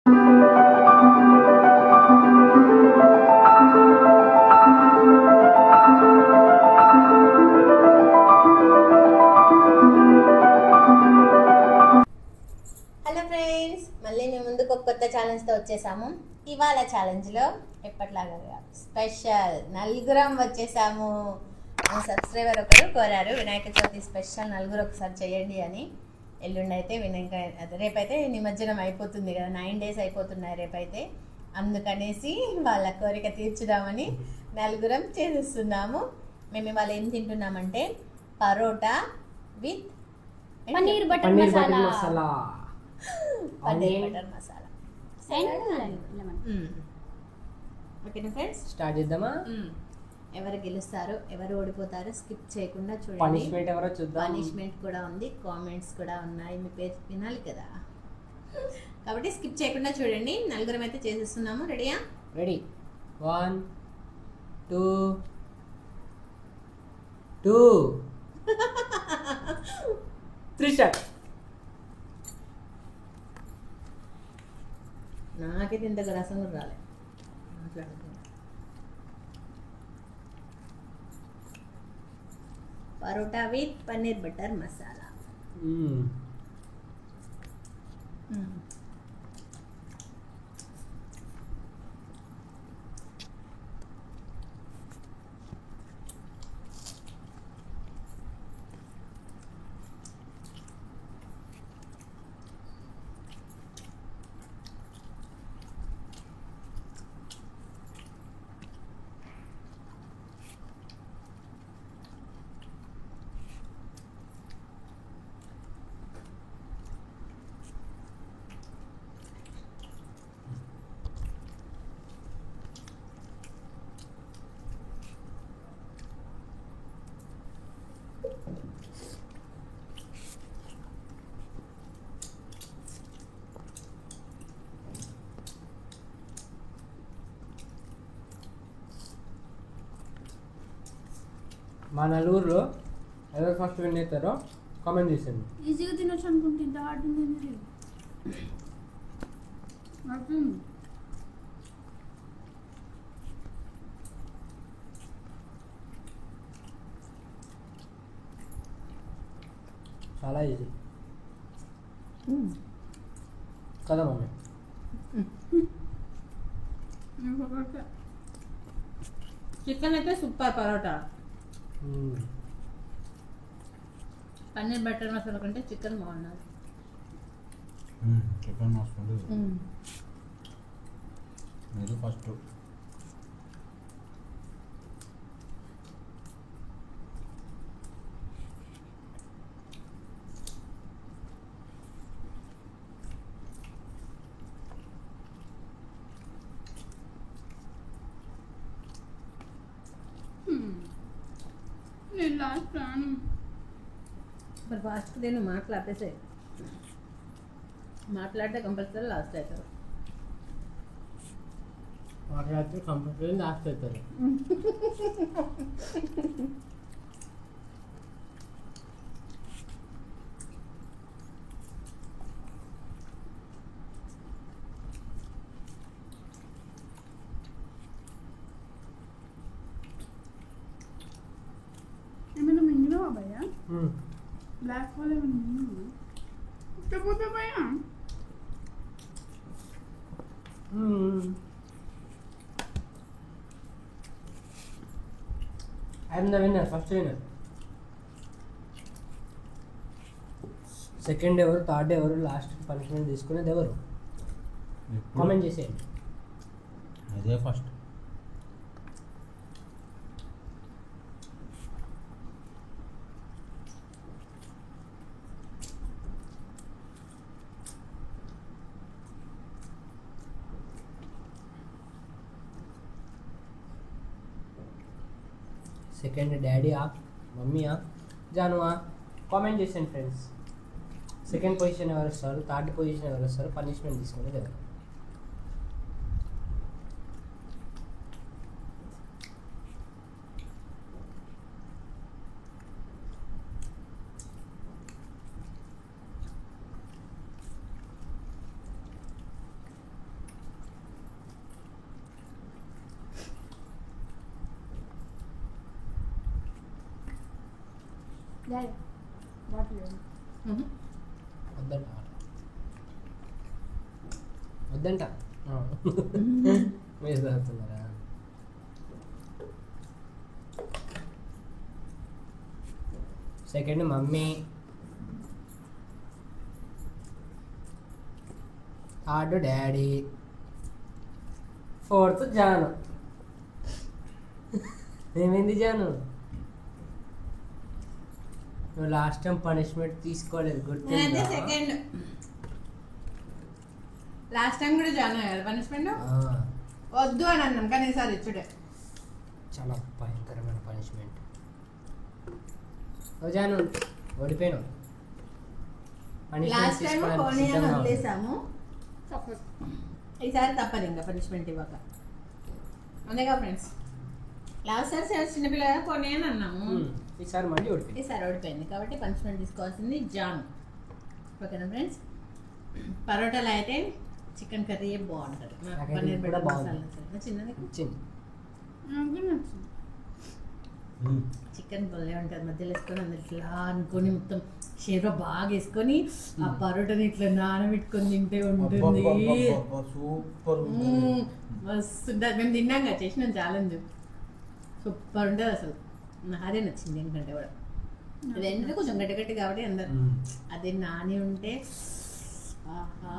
Hello friends, మళ్ళీ మేము ముందుకు ఒక కొత్త ఛాలెంజ్తో వచ్చేసాము. ఇవాళ ఛాలెంజ్లో ఎప్పట్లాగా స్పెషల్ నలుగురం వచ్చేసాము. మా సబ్స్క్రైబర్ ఒకరు కోరారు వినాయక చవితి స్పెషల్ నలుగురు ఒకసారి చేయండి అని. ఎల్లుండి అయితే రేపైతే నిమజ్జనం అయిపోతుంది కదా, 9 days అయిపోతున్నాయి రేపైతే. అందుకనేసి వాళ్ళ కోరిక తీర్చుదామని నలుగురం చేసేస్తున్నాము. మేము ఇవాళ ఏం తింటున్నామంటే parotta with paneer butter masala. Paneer butter masala. ఓకేనా ఫ్రెండ్స్, స్టార్ట్ చేద్దామా? ఎవరు గెలుస్తారో ఎవరు ఓడిపోతారో స్కిప్ చేయకుండా చూడండి. పనిష్మెంట్ ఎవరో చూద్దాం. పనిష్మెంట్ కూడా ఉంది, కామెంట్స్ కూడా ఉన్నాయి, మీ పేరు వినాలి కదా, కాబట్టి స్కిప్ చేయకుండా చూడండి. నలుగురం అయితే చేసేస్తున్నాము. రెడీయా? రెడీ. 1 2 2 3 స్టార్ట్. నాకైతే ఇంత రసం కూడా రాలే. Parotta with paneer butter masala. మా నలుగురులో ఎవరు ఫస్ట్ విన్ అవుతారో కామెంట్ చేసేయండి. ఈజీగా తినొచ్చు అనుకుంటే ఇంత హార్డ్ ఉంది. చాలా ఈజీ కదా మమ్మీ? చికెన్ అయితే సూపర్. పరోటా పన్నీర్ బటర్ మసాలా కంటే చికెన్ బాగున్నది. చికెన్ వస్తుంది మీరు ఫస్ట్. లాస్ట్ ప్రాణం మరి ఫాస్ట్ నేను మాట్లాడితే మాట్లాడితే కంపల్సరీ లాస్ట్ అవుతారు. మాట్లాడితే కంపల్సరీ లాస్ట్ అవుతారు. ఏమైనా మింగినావా భయ్యా? బ్లాక్ బాల్ ఏమైనా మింగినావా? ఇష్టపోతే భయ్యా I'm the winner, first winner. Second ఎవరు, థర్డ్ ఎవరు, లాస్ట్ పనిష్మెంట్ తీసుకునేది ఎవరు కామెంట్ చేసేయండి. అదే ఫస్ట్. సెకండ్ డాడీ ఆ, మమ్మీ ఆ, జాను ఆ, కామెంట్ చేసేయండి ఫ్రెండ్స్. సెకండ్ పొజిషన్ ఎవరు వస్తారు, థర్డ్ పొజిషన్ ఎవరు వస్తారు, పనిష్మెంట్ తీసుకునేది ఎవరు. డాడీ బాటిల్ వద్దంట వద్దంట మీరు తాగుతున్నారా? Second mummy, third daddy, fourth Jaanu. ఏమైంది జాను? నువ్వు లాస్ట్ టైం పనిష్మెంట్ తీసుకోలేదు, నేనైతే గుర్తు సెకండ్. లాస్ట్ టైం కూడా జాయిన్ అయ్యారు పనిష్మెంట్ వద్దు అని అన్నాం కానీ ఈసారి ఇచ్చుడే. చాలా భయంకరమైన పనిష్మెంట్. జాను ఓడిపోయాను. లాస్ట్ టైం పోనీ అని వదిలేసాము, తప్పదు. ఈసారి తప్పదు ఇంకా పనిష్మెంట్ ఇవ్వక. అంతేగా ఫ్రెండ్స్, లాస్ట్ సారి చిన్నపిల్ల కదా పోనీ అని అన్నాము, ఈసారి మళ్ళీ ఓడిపోయింది. ఈసారి ఓడిపోయింది కాబట్టి పనిష్మెంట్ తీసుకోవాల్సింది జాను. ఓకేనా ఫ్రెండ్స్? పరోటాలు అయితే చికెన్ కర్రీ బాగుంటుంది. నాకు నాకైతే పన్నీర్ కూడా బటర్ బాగుంది. మసాలా నచ్చింది. చిన్నది ఇచ్చింది. నాకు కూడా నచ్చింది. చికెన్ భలే ఉంటుంది. మధ్యలో వేసుకొని అందులో ఇట్లా అనుకొని మొత్తం షేర్వా బాగా వేసుకొని ఆ పరోటాని ఇట్లా నానబెట్టుకొని తింటే ఉంటుంది. సూపర్ మస్తు ఉంటుంది. మేము తిన్నాం కదా, చేసినాం ఛాలెంజ్. సూపర్ ఉంటుంది అసలు. నాకు అదే నచ్చింది ఎందుకంటే కూడా ఇది ఏంటంటే కొంచెం గట్టి కాబట్టి అందరు అదే నాని ఉంటే ఆహా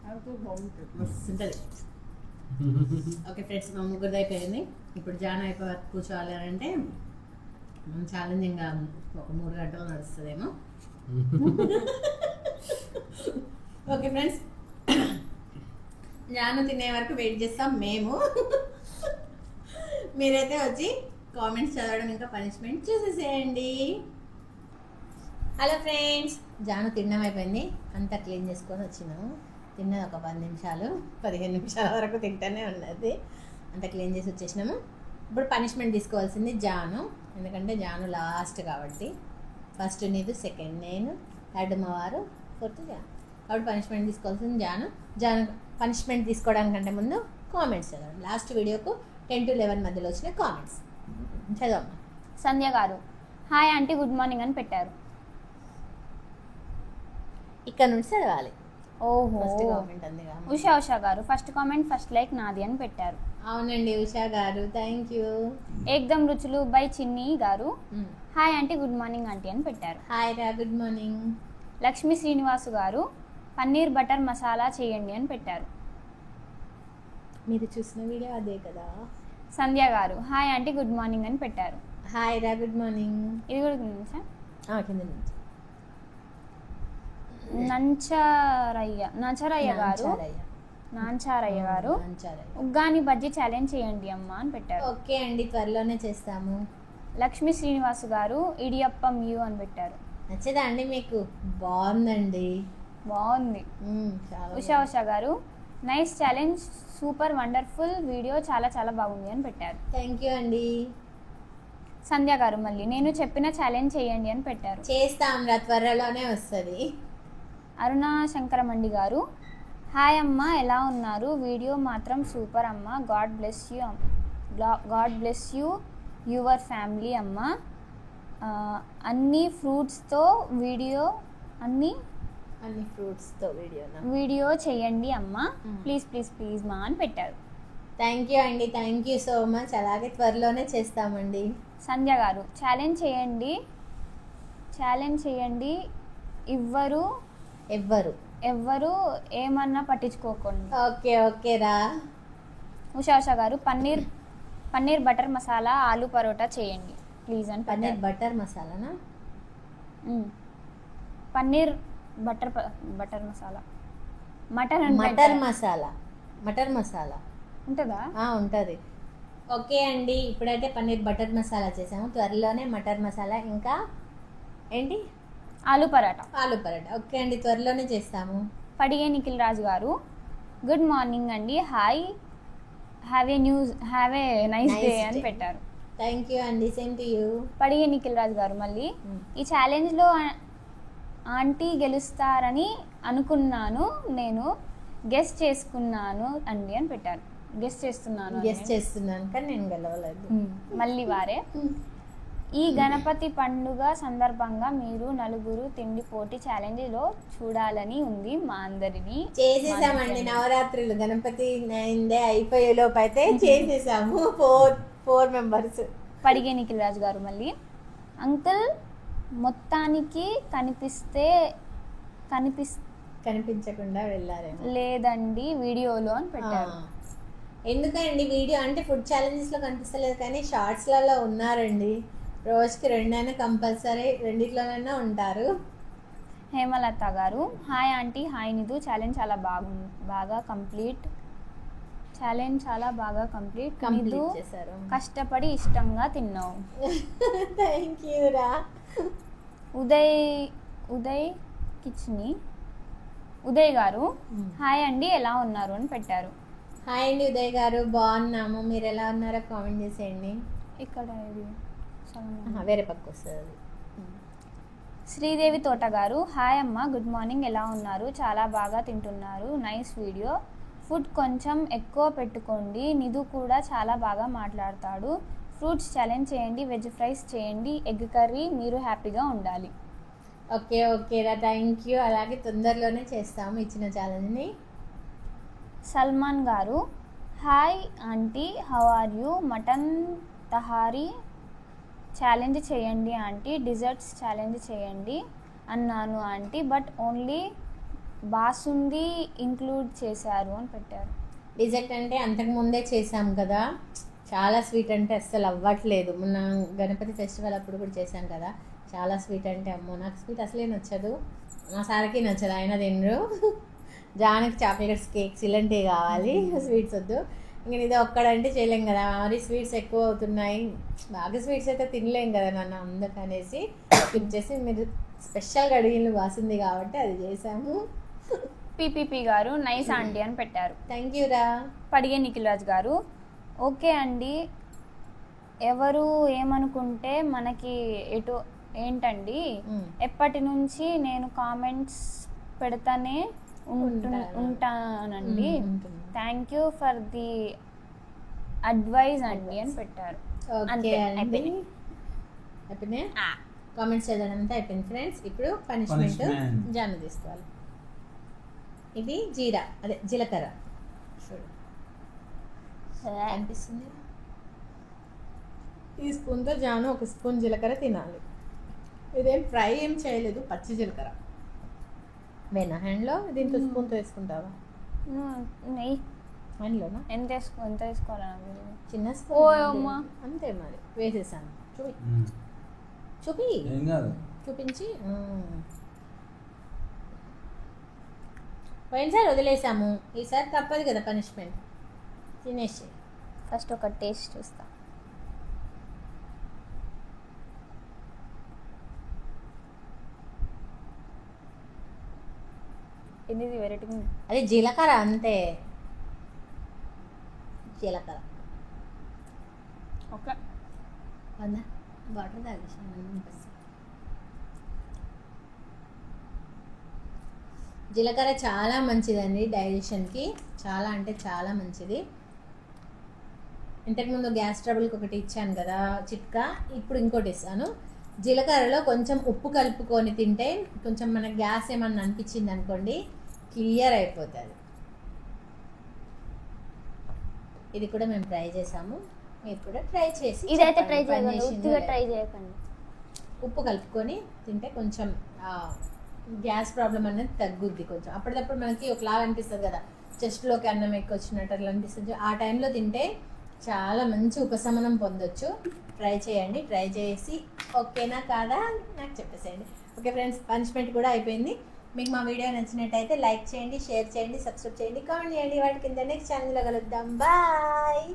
అది బాగుంటుంది. మస్తు ఉంటుంది. ఓకే ఫ్రెండ్స్, మా ముగ్గురిది అయిపోయింది. ఇప్పుడు జాన్ అయిపోయి కూర్చోవాలి అని అంటే మనం ఛాలెంజింగ్ ఒక 3 గంటలు నడుస్తుందేమో. ఓకే ఫ్రెండ్స్, జాను తినే వరకు వెయిట్ చేస్తాం మేము. మీరైతే వచ్చి కామెంట్స్ చదవడం ఇంకా పనిష్మెంట్ చూసేసేయండి. హలో ఫ్రెండ్స్, జాను తినడం అయిపోయింది, అంతా క్లీన్ చేసుకొని వచ్చినాము. తిన్నది ఒక 10 నిమిషాలు 15 నిమిషాల వరకు తింటూనే ఉన్నది. అంతా క్లీన్ చేసి వచ్చేసినాము. ఇప్పుడు పనిష్మెంట్ తీసుకోవాల్సింది జాను, ఎందుకంటే జాను లాస్ట్ కాబట్టి. ఫస్ట్ నీదు, సెకండ్ నేను, థర్డ్ మా వారు, ఫోర్త్ జాను. కాబట్టి పనిష్మెంట్ తీసుకోవాల్సింది జాను. జాను పనిష్మెంట్ తీసుకోవడానికంటే ముందు కామెంట్స్ చదవండి. లాస్ట్ వీడియోకు 10 to 11 మధ్యలో వచ్చిన కామెంట్స్ చదవమ్మా. సంధ్య గారు, హాయ్ ఆంటీ, గుడ్ మార్నింగ్ అని పెట్టారు. ఇక్కడ నుంచి చదవాలి. ఓహో. ఫస్ట్ కామెంట్ ఉంది కదా. ఉషా గారు, ఫస్ట్ కామెంట్ ఫస్ట్ లైక్ నాది అని పెట్టారు. అవునండి ఉషా గారు, థ్యాంక్ యూ. ఏకదం రుచులు బై చిన్ని గారు, hi aunty, good morning aunty అని పెట్టారు. హాయ్ రా, గుడ్ మార్నింగ్. లక్ష్మీ శ్రీనివాసు గారు, పన్నీర్ బటర్ మసాలా చేయండి అని పెట్టారు. మీరు చూసిన వీడియో అదే కదా. సంధ్య గారు, హాయ్ ఆంటీ, గుడ్ మార్నింగ్ అని పెట్టారు. హాయ్ రా, గుడ్ మార్నింగ్. ఇది కూడా కింద కింద నుంచి. నాంచారయ్య గారు, ఉగ్గాని బజ్జీ ఛాలెంజ్ చేయండి అమ్మా అని పెట్టారు. ఓకే అండి, త్వరలోనే చేస్తాము. లక్ష్మీ శ్రీనివాసు గారు, ఇడియప్పం యూ అని పెట్టారు. నచ్చదా అండి మీకు? బాగుందండి, బాగుంది. ఉషా గారు, nice challenge, super wonderful video, చాలా చాలా బాగుంది అని పెట్టారు. థ్యాంక్ యూ అండి. సంధ్య గారు, మళ్ళీ నేను చెప్పిన ఛాలెంజ్ చేయండి అని పెట్టారు. చేస్తాం రా, త్వరలోనే వస్తుంది. అరుణ శంకరమండి గారు, హాయ్ అమ్మ, ఎలా ఉన్నారు? వీడియో మాత్రం సూపర్ అమ్మ, God bless you your family అమ్మ. అన్ని ఫ్రూట్స్తో వీడియో వీడియో చేయండి అమ్మ, ప్లీజ్ ప్లీజ్ ప్లీజ్ మా అని పెట్టారు. థ్యాంక్ యూ అండి, థ్యాంక్ యూ సో మచ్. అలాగే త్వరలోనే చేస్తామండి. సంధ్య గారు, ఛాలెంజ్ చేయండి ఎవ్వరు ఏమన్నా పట్టించుకోకండి. ఓకే ఓకే రా. ఉషా గారు, పన్నీర్ బటర్ మసాలా ఆలు పరోటా చేయండి ప్లీజ్ అని. పన్నీర్ బటర్ మసాలానా? పన్నీర్ బటర్ మసాలా, మటర్ మసాలా ఉంటుందా? ఉంటుంది. ఓకే అండి, ఇప్పుడైతే పన్నీర్ బటర్ మసాలా చేసాము. త్వరలోనే మటర్ మసాలా, ఇంకా ఏంటి, ఆలు పరోటా. ఓకే అండి, త్వరలోనే చేస్తాము. పడిగే నిఖిల్ రాజు గారు, గుడ్ మార్నింగ్ అండి, hi, have a nice day అని పెట్టారు. థ్యాంక్ యూ అండి, సేమ్ టు యూ. పడిగే నిఖిల్ రాజు గారు, మళ్ళీ ఈ ఛాలెంజ్లో ఆంటీ గెలుస్తారని అనుకున్నాను, నేను గెస్ చేసుకున్నాను అండి అని పెట్టారు. గెస్ చేస్తున్నాను కానీ నేను గెలవలేదు. మళ్ళీ వారే. ఈ గణపతి పండుగ సందర్భంగా మీరు నలుగురు తిండి పోటీ ఛాలెంజ్లో చూడాలని ఉంది మా అందరినీ. చేసేసామండి నవరాత్రులు గణపతి 9 డే అయిపోయే లోపు అయితే చేసేసాము. 4 మెంబర్స్. పడిగే నిఖిల్ రాజు గారు మళ్ళీ అంకుల్ మొత్తానికి కనిపించకుండా వెళ్ళారేమో. లేదండి వీడియోలో అని పెట్టారు. ఎందుకండి వీడియో అంటే ఫుడ్ ఛాలెంజెస్ లో కనిపిస్తలేదు కానీ షార్ట్స్ లలో ఉన్నారండి. రోజుకి 2 అయినా కంపల్సరీ, రెండిట్లోనైనా ఉంటారు. హేమలత గారు హాయ్ ఆంటీ, హాయ్ నిధు, ఛాలెంజ్ చాలా బాగా కంప్లీట్. నిధు చేశారు. కష్టపడి ఇష్టంగా తిన్నావు. థ్యాంక్ యూ రా. ఉదయ్ గారు హాయ్ అండి ఎలా ఉన్నారు అని పెట్టారు. హాయ్ అండి ఉదయ్ గారు, బాగున్నాము. మీరు ఎలా ఉన్నారో కామెంట్ చేసేయండి. ఇక్కడ ఇది వేరే పక్క వస్తుంది. శ్రీదేవి తోట గారు హాయ్ అమ్మ, గుడ్ మార్నింగ్, ఎలా ఉన్నారు? చాలా బాగా తింటున్నారు, నైస్ వీడియో. ఫుడ్ కొంచెం ఎక్కువ పెట్టుకోండి. నిధు కూడా చాలా బాగా మాట్లాడతాడు. ఫ్రూట్స్ ఛాలెంజ్ చేయండి, వెజ్ ఫ్రైస్ చేయండి, ఎగ్ కర్రీ, మీరు హ్యాపీగా ఉండాలి. ఓకే రా, థ్యాంక్ యూ. అలాగే తొందరలోనే చేస్తాము ఇచ్చిన ఛాలెంజ్ని. Salman garu hi aunty, how are you? Mutton tahari challenge చేయండి ఆంటీ, డిజర్ట్స్ ఛాలెంజ్ చేయండి అన్నాను aunty, but only basundi include చేశారు అని పెట్టారు. డిజర్ట్ అంటే అంతకు ముందే చేసాం కదా, చాలా స్వీట్ అంటే అస్సలు అవ్వట్లేదు. మొన్న గణపతి ఫెస్టివల్ అప్పుడు కూడా చేశాం కదా, చాలా స్వీట్ అంటే అమ్మో నాకు స్వీట్ అసలే నచ్చదు, మా సార్కి నచ్చదు, ఆయన తినరు. జానకి చాక్లెట్స్, కేక్స్ ఇలాంటివి కావాలి, స్వీట్స్ వద్దు. ఇంకా ఇది ఒక్కడంటే చేయలేం కదా, మరి స్వీట్స్ ఎక్కువ అవుతున్నాయి, బాగా స్వీట్స్ అయితే తినలేం కదా నన్ను, అందుకనేసి స్కిప్ చేసి మీరు స్పెషల్గా అడిగిన బాసుంది కాబట్టి అది చేసాము. పిపిపి గారు నైస్ ఆంటీ అని పెట్టారు. థ్యాంక్ యూ రా. పడిగే నిఖిల్ రాజ్ గారు ఓకే అండి, ఎవరు ఏమనుకుంటే మనకి ఏంటండి, ఎప్పటి నుంచి నేను కామెంట్స్ పెడతానే ఉంటానండి, thank you for the advice అండి అని పెట్టారు. కామెంట్స్ చదవడంతా అయిపోయింది ఫ్రెండ్స్. ఇప్పుడు పనిష్మెంట్ జాను తీసుకోవాలి. ఇది జీలకర్ర చూడు అనిపిస్తుంది. ఈ స్పూన్తో జాను 1 స్పూన్ జీలకర్ర తినాలి. ఇదేం ఫ్రై ఏం చేయలేదు, పచ్చి జీలకర్ర. వేనా హ్యాండ్లో దీంతో స్పూన్తో వేసుకుంటావా? నెయ్యి హ్యాండ్లోనా? ఎంత వేసుకోవాలా? చిన్న స్పూన్ అంతే మరి వేసేసాను. చూపించి పోయినసారి వదిలేసాము, ఈసారి తప్పదు కదా పనిష్మెంట్, తినేసి. ఫస్ట్ ఒక టేస్ట్ చూస్తా. ఇది వెరైటీ. అది జీలకర్ర అంతే, జీలకర్ర. ఓకే వందా వాటర్ తాగేసాను. జీలకర్ర చాలా మంచిదండి డైజెషన్కి, చాలా అంటే చాలా మంచిది. ఇంతకుముందు గ్యాస్ ట్రబుల్కి ఒకటి ఇచ్చాను కదా చిట్కా, ఇప్పుడు ఇంకోటి ఇస్తాను. జీలకర్రలో కొంచెం ఉప్పు కలుపుకొని తింటే కొంచెం మన గ్యాస్ ఏమన్నా అనిపించింది అనుకోండి క్లియర్ అయిపోతుంది. ఇది కూడా మేము ట్రై చేసాము, మీరు కూడా ట్రై చేసి. ఇదైతే ట్రై చేయకండి. ఉప్పు కలుపుకొని తింటే కొంచెం గ్యాస్ ప్రాబ్లం అనేది తగ్గుద్ది. కొంచెం అప్పటికప్పుడు మనకి ఒకలాగా అనిపిస్తుంది కదా, చెస్ట్లోకి అన్నం ఎక్కువ వచ్చినట్టు అట్లా అనిపిస్తుంది. ఆ టైంలో తింటే చాలా మంచి ఉపశమనం పొందొచ్చు. ట్రై చేయండి, ట్రై చేసి ఓకేనా కాదా నాకు చెప్పేసేయండి. ఓకే ఫ్రెండ్స్, పనిష్మెంట్ కూడా అయిపోయింది. మీకు మా వీడియో నచ్చినట్టయితే లైక్ చేయండి, షేర్ చేయండి, సబ్స్క్రైబ్ చేయండి, కామెంట్ చేయండి. వాటి కింద నెక్స్ట్ ఛానల్లో కలుద్దాం. బాయ్.